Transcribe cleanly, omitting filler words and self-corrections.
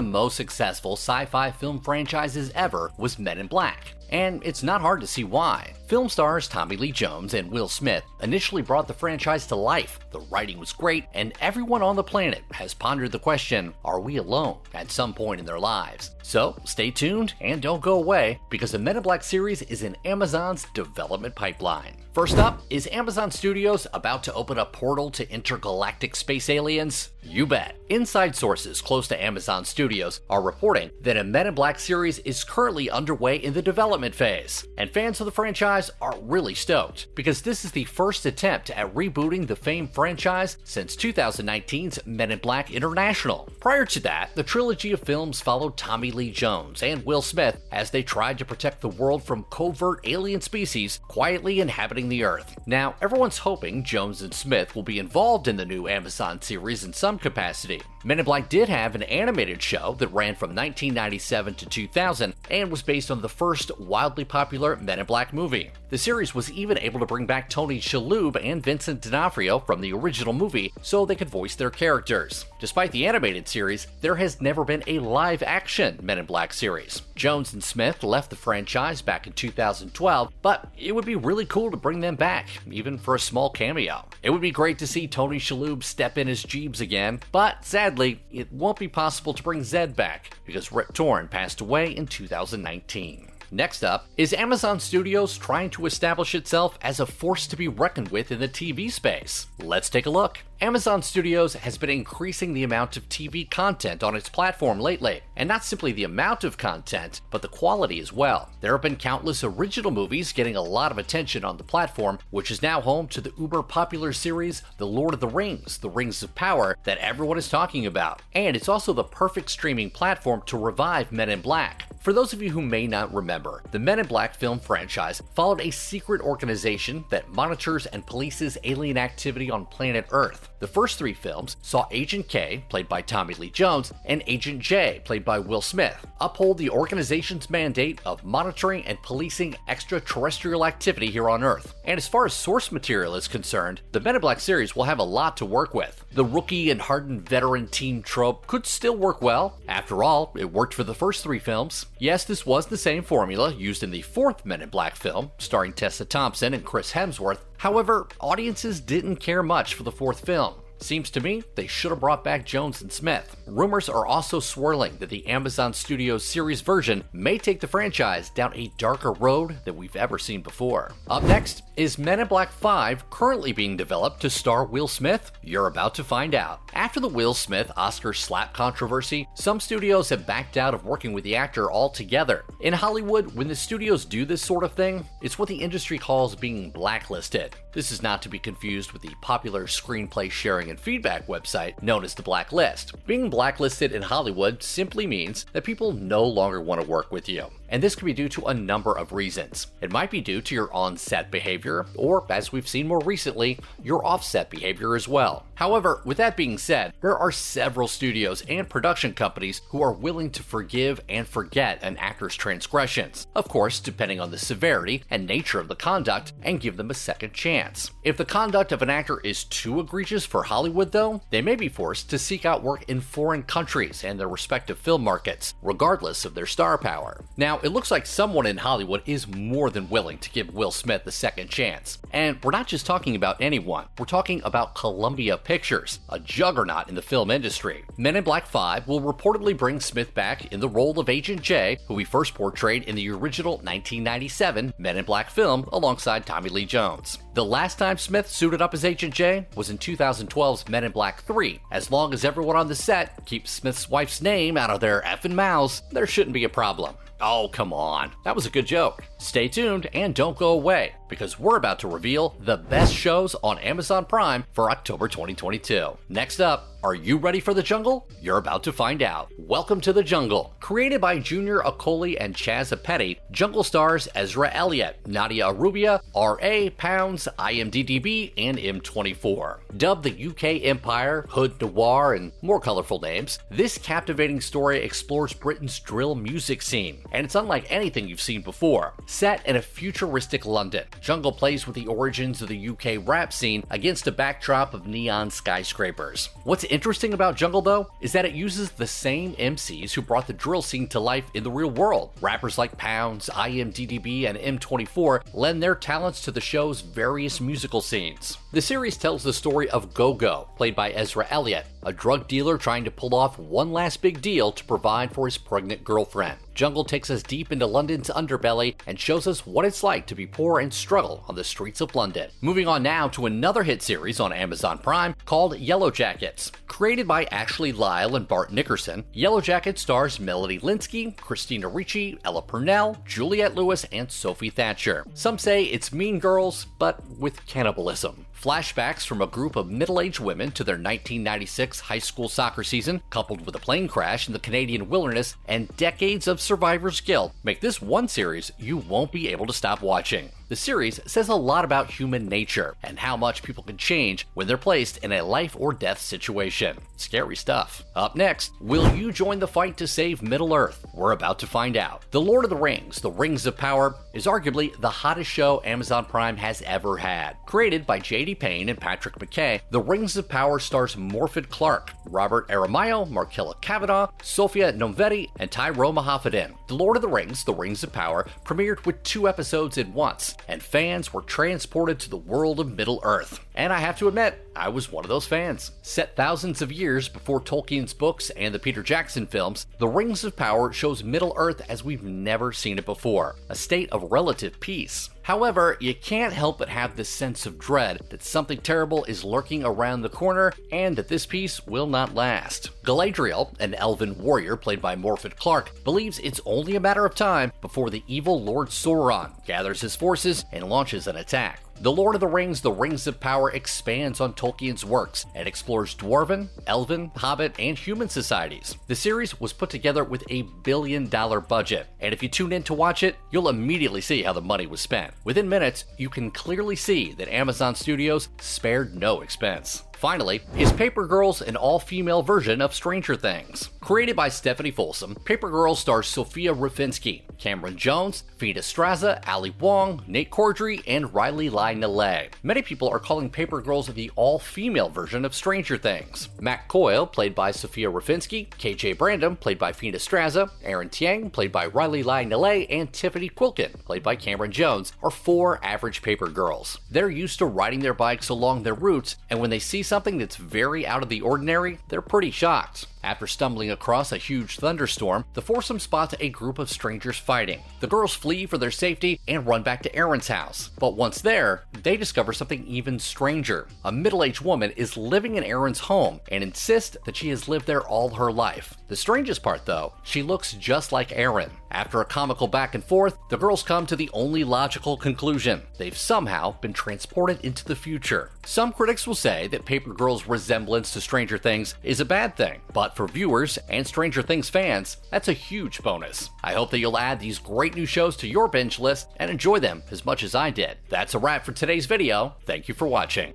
the most successful sci-fi film franchises ever was Men in Black. And it's not hard to see why. Film stars Tommy Lee Jones and Will Smith initially brought the franchise to life. The writing was great, and everyone on the planet has pondered the question, are we alone, at some point in their lives? So stay tuned and don't go away, because the Men in Black series is in Amazon's development pipeline. First up, is Amazon Studios about to open a portal to intergalactic space aliens? You bet. Inside sources close to Amazon Studios are reporting that a Men in Black series is currently underway in the development phase, and fans of the franchise are really stoked, because this is the first attempt at rebooting the famed franchise since 2019's Men in Black International. Prior to that, the trilogy of films followed Tommy Lee Jones and Will Smith as they tried to protect the world from covert alien species quietly inhabiting the Earth. Now, everyone's hoping Jones and Smith will be involved in the new Amazon series in some capacity. Men in Black did have an animated show that ran from 1997 to 2000 and was based on the first wildly popular Men in Black movie. The series was even able to bring back Tony Shalhoub and Vincent D'Onofrio from the original movie so they could voice their characters. Despite the animated series, there has never been a live-action Men in Black series. Jones and Smith left the franchise back in 2012, but it would be really cool to bring them back, even for a small cameo. It would be great to see Tony Shalhoub step in as Jeeves again, but sadly, it won't be possible to bring Zed back because Rip Torn passed away in 2019. Next up, is Amazon Studios trying to establish itself as a force to be reckoned with in the TV space? Let's take a look. Amazon Studios has been increasing the amount of TV content on its platform lately, and not simply the amount of content, but the quality as well. There have been countless original movies getting a lot of attention on the platform, which is now home to the uber popular series The Lord of the Rings of Power that everyone is talking about. And it's also the perfect streaming platform to revive Men in Black. For those of you who may not remember, the Men in Black film franchise followed a secret organization that monitors and polices alien activity on planet Earth. The first three films saw Agent K, played by Tommy Lee Jones, and Agent J, played by Will Smith, uphold the organization's mandate of monitoring and policing extraterrestrial activity here on Earth. And as far as source material is concerned, the Men in Black series will have a lot to work with. The rookie and hardened veteran team trope could still work well. After all, it worked for the first three films. Yes, this was the same formula used in the fourth Men in Black film, starring Tessa Thompson and Chris Hemsworth. However, audiences didn't care much for the fourth film. Seems to me they should have brought back Jones and Smith. Rumors are also swirling that the Amazon Studios series version may take the franchise down a darker road than we've ever seen before. Up next, is Men in Black 5 currently being developed to star Will Smith? You're about to find out. After the Will Smith Oscar slap controversy, some studios have backed out of working with the actor altogether. In Hollywood, when the studios do this sort of thing, it's what the industry calls being blacklisted. This is not to be confused with the popular screenplay sharing and feedback website known as the Blacklist. Being blacklisted in Hollywood simply means that people no longer want to work with you. And this can be due to a number of reasons. It might be due to your on-set behavior, or, as we've seen more recently, your off-set behavior as well. However, with that being said, there are several studios and production companies who are willing to forgive and forget an actor's transgressions, of course, depending on the severity and nature of the conduct, and give them a second chance. If the conduct of an actor is too egregious for Hollywood, though, they may be forced to seek out work in foreign countries and their respective film markets, regardless of their star power. Now, it looks like someone in Hollywood is more than willing to give Will Smith a second chance. And we're not just talking about anyone, we're talking about Columbia Pictures, a juggernaut in the film industry. Men in Black 5 will reportedly bring Smith back in the role of Agent J, who he first portrayed in the original 1997 Men in Black film alongside Tommy Lee Jones. The last time Smith suited up as Agent J was in 2012's Men in Black 3. As long as everyone on the set keeps Smith's wife's name out of their effing mouths, there shouldn't be a problem. Oh, come on. That was a good joke. Stay tuned and don't go away, because we're about to reveal the best shows on Amazon Prime for October 2022. Next up, are you ready for the jungle? You're about to find out. Welcome to the Jungle. Created by Junior Okoli and Chaz Apeti, Jungle stars Ezra Elliott, Nadia Arubia, R.A., Pounds, IMDb, and M24. Dubbed the UK Empire, Hood Noir, and more colorful names, this captivating story explores Britain's drill music scene, and it's unlike anything you've seen before. Set in a futuristic London, Jungle plays with the origins of the UK rap scene against a backdrop of neon skyscrapers. What's interesting about Jungle though is that it uses the same MCs who brought the drill scene to life in the real world. Rappers like Pounds, IMDDB, and M24 lend their talents to the show's various musical scenes. The series tells the story of Go-Go, played by Ezra Elliott, a drug dealer trying to pull off one last big deal to provide for his pregnant girlfriend. Jungle takes us deep into London's underbelly and shows us what it's like to be poor and struggle on the streets of London. Moving on now to another hit series on Amazon Prime called Yellow Jackets. Created by Ashley Lyle and Bart Nickerson, Yellow Jackets stars Melody Linsky, Christina Ricci, Ella Purnell, Juliette Lewis, and Sophie Thatcher. Some say it's Mean Girls, but with cannibalism. Flashbacks from a group of middle-aged women to their 1996 high school soccer season, coupled with a plane crash in the Canadian wilderness and decades of survivor's guilt, make this one series you won't be able to stop watching. The series says a lot about human nature and how much people can change when they're placed in a life or death situation. Scary stuff. Up next, will you join the fight to save Middle-earth? We're about to find out. The Lord of the Rings, The Rings of Power, is arguably the hottest show Amazon Prime has ever had. Created by J.D. Payne and Patrick McKay, The Rings of Power stars Morfydd Clark, Robert Aramayo, Markella Kavanaugh, Sofia Nomvedi, and Tyrone Mahafadin. The Lord of the Rings, The Rings of Power, premiered with 2 episodes at once, and fans were transported to the world of Middle-earth. And I have to admit, I was one of those fans. Set thousands of years before Tolkien's books and the Peter Jackson films, The Rings of Power shows Middle-earth as we've never seen it before, a state of relative peace. However, you can't help but have this sense of dread that something terrible is lurking around the corner and that this peace will not last. Galadriel, an elven warrior played by Morfydd Clark, believes it's only a matter of time before the evil Lord Sauron gathers his forces and launches an attack. The Lord of the Rings, The Rings of Power expands on Tolkien's works and explores dwarven, elven, hobbit, and human societies. The series was put together with a $1 billion budget, and if you tune in to watch it, you'll immediately see how the money was spent. Within minutes, you can clearly see that Amazon Studios spared no expense. Finally, is Paper Girls an all-female version of Stranger Things? Created by Stephanie Folsom, Paper Girls stars Sophia Raffinsky, Cameron Jones, Fina Straza, Ali Wong, Nate Cordry, and Riley Lai Nalay. Many people are calling Paper Girls the all-female version of Stranger Things. Matt Coyle, played by Sophia Raffinsky, KJ Brandon, played by Fina Straza, Aaron Tiang, played by Riley Lai Nalay, and Tiffany Quilkin, played by Cameron Jones, are 4 average Paper Girls. They're used to riding their bikes along their routes, and when they see something that's very out of the ordinary, they're pretty shocked. After stumbling across a huge thunderstorm, the foursome spots a group of strangers fighting. The girls flee for their safety and run back to Aaron's house. But once there, they discover something even stranger. A middle-aged woman is living in Aaron's home and insists that she has lived there all her life. The strangest part though, she looks just like Aaron. After a comical back and forth, the girls come to the only logical conclusion. They've somehow been transported into the future. Some critics will say that Paper Girls' resemblance to Stranger Things is a bad thing, but for viewers and Stranger Things fans, that's a huge bonus. I hope that you'll add these great new shows to your binge list and enjoy them as much as I did. That's a wrap for today's video. Thank you for watching.